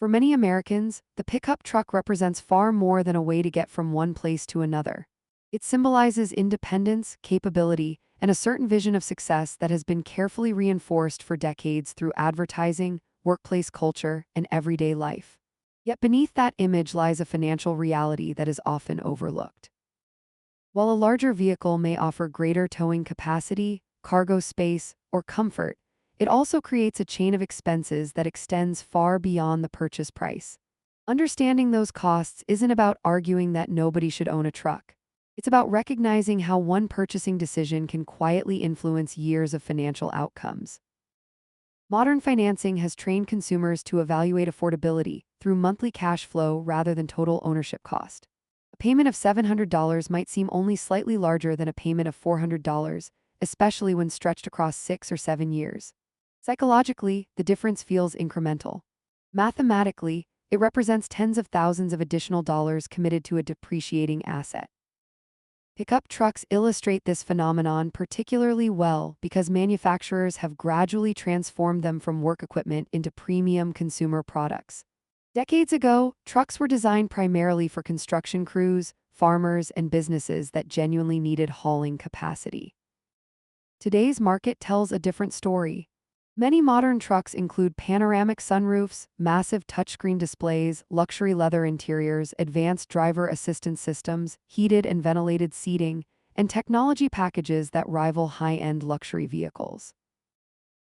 For many Americans, the pickup truck represents far more than a way to get from one place to another. It symbolizes independence, capability, and a certain vision of success that has been carefully reinforced for decades through advertising, workplace culture, and everyday life. Yet beneath that image lies a financial reality that is often overlooked. While a larger vehicle may offer greater towing capacity, cargo space, or comfort, it also creates a chain of expenses that extends far beyond the purchase price. Understanding those costs isn't about arguing that nobody should own a truck. It's about recognizing how one purchasing decision can quietly influence years of financial outcomes. Modern financing has trained consumers to evaluate affordability through monthly cash flow rather than total ownership cost. A payment of $700 might seem only slightly larger than a payment of $400, especially when stretched across 6 or 7 years. Psychologically, the difference feels incremental. Mathematically, it represents tens of thousands of additional dollars committed to a depreciating asset. Pickup trucks illustrate this phenomenon particularly well because manufacturers have gradually transformed them from work equipment into premium consumer products. Decades ago, trucks were designed primarily for construction crews, farmers, and businesses that genuinely needed hauling capacity. Today's market tells a different story. Many modern trucks include panoramic sunroofs, massive touchscreen displays, luxury leather interiors, advanced driver assistance systems, heated and ventilated seating, and technology packages that rival high-end luxury vehicles.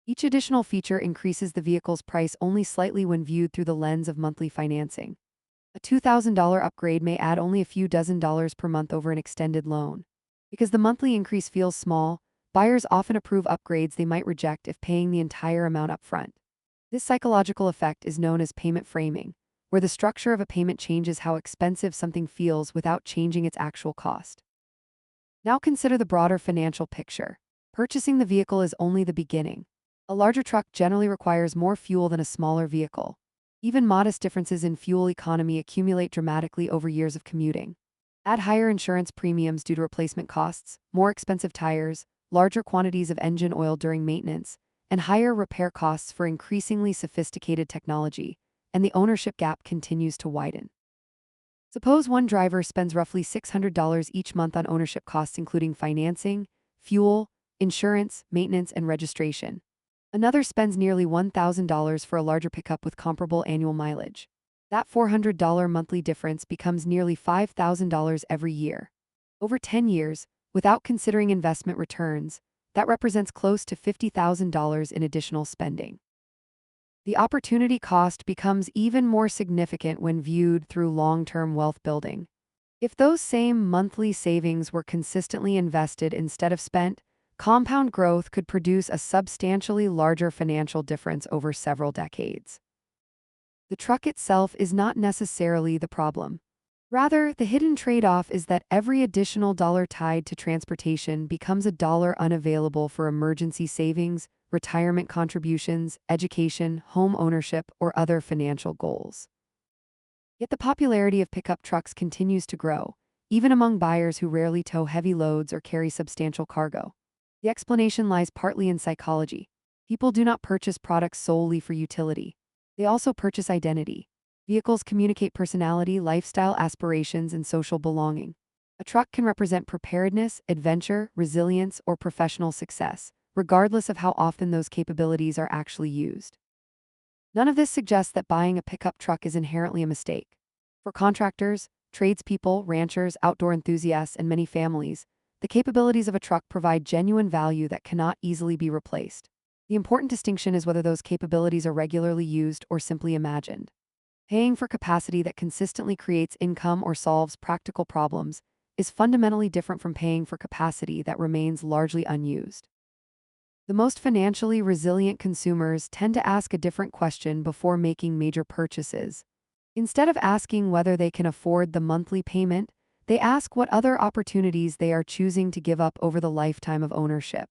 Each additional feature increases the vehicle's price only slightly when viewed through the lens of monthly financing. A $2,000 upgrade may add only a few dozen dollars per month over an extended loan. Because the monthly increase feels small, buyers often approve upgrades they might reject if paying the entire amount upfront. This psychological effect is known as payment framing, where the structure of a payment changes how expensive something feels without changing its actual cost. Now consider the broader financial picture. Purchasing the vehicle is only the beginning. A larger truck generally requires more fuel than a smaller vehicle. Even modest differences in fuel economy accumulate dramatically over years of commuting. Add higher insurance premiums due to replacement costs, more expensive tires, larger quantities of engine oil during maintenance, and higher repair costs for increasingly sophisticated technology, and the ownership gap continues to widen. Suppose one driver spends roughly $600 each month on ownership costs including financing, fuel, insurance, maintenance, and registration. Another spends nearly $1,000 for a larger pickup with comparable annual mileage. That $400 monthly difference becomes nearly $5,000 every year. Over 10 years, without considering investment returns, that represents close to $50,000 in additional spending. The opportunity cost becomes even more significant when viewed through long-term wealth building. If those same monthly savings were consistently invested instead of spent, compound growth could produce a substantially larger financial difference over several decades. The truck itself is not necessarily the problem. Rather, the hidden trade-off is that every additional dollar tied to transportation becomes a dollar unavailable for emergency savings, retirement contributions, education, home ownership, or other financial goals. Yet the popularity of pickup trucks continues to grow, even among buyers who rarely tow heavy loads or carry substantial cargo. The explanation lies partly in psychology. People do not purchase products solely for utility. They also purchase identity. Vehicles communicate personality, lifestyle aspirations, and social belonging. A truck can represent preparedness, adventure, resilience, or professional success, regardless of how often those capabilities are actually used. None of this suggests that buying a pickup truck is inherently a mistake. For contractors, tradespeople, ranchers, outdoor enthusiasts, and many families, the capabilities of a truck provide genuine value that cannot easily be replaced. The important distinction is whether those capabilities are regularly used or simply imagined. Paying for capacity that consistently creates income or solves practical problems is fundamentally different from paying for capacity that remains largely unused. The most financially resilient consumers tend to ask a different question before making major purchases. Instead of asking whether they can afford the monthly payment, they ask what other opportunities they are choosing to give up over the lifetime of ownership.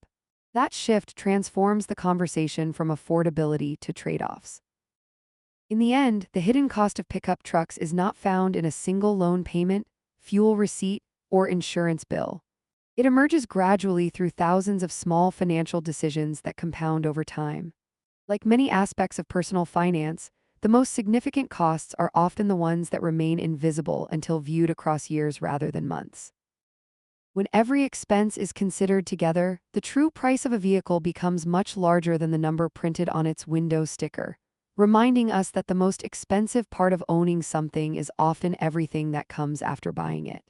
That shift transforms the conversation from affordability to trade-offs. In the end, the hidden cost of pickup trucks is not found in a single loan payment, fuel receipt, or insurance bill. It emerges gradually through thousands of small financial decisions that compound over time. Like many aspects of personal finance, The most significant costs are often the ones that remain invisible until viewed across years rather than months. When every expense is considered together, the true price of a vehicle becomes much larger than the number printed on its window sticker, reminding us that the most expensive part of owning something is often everything that comes after buying it.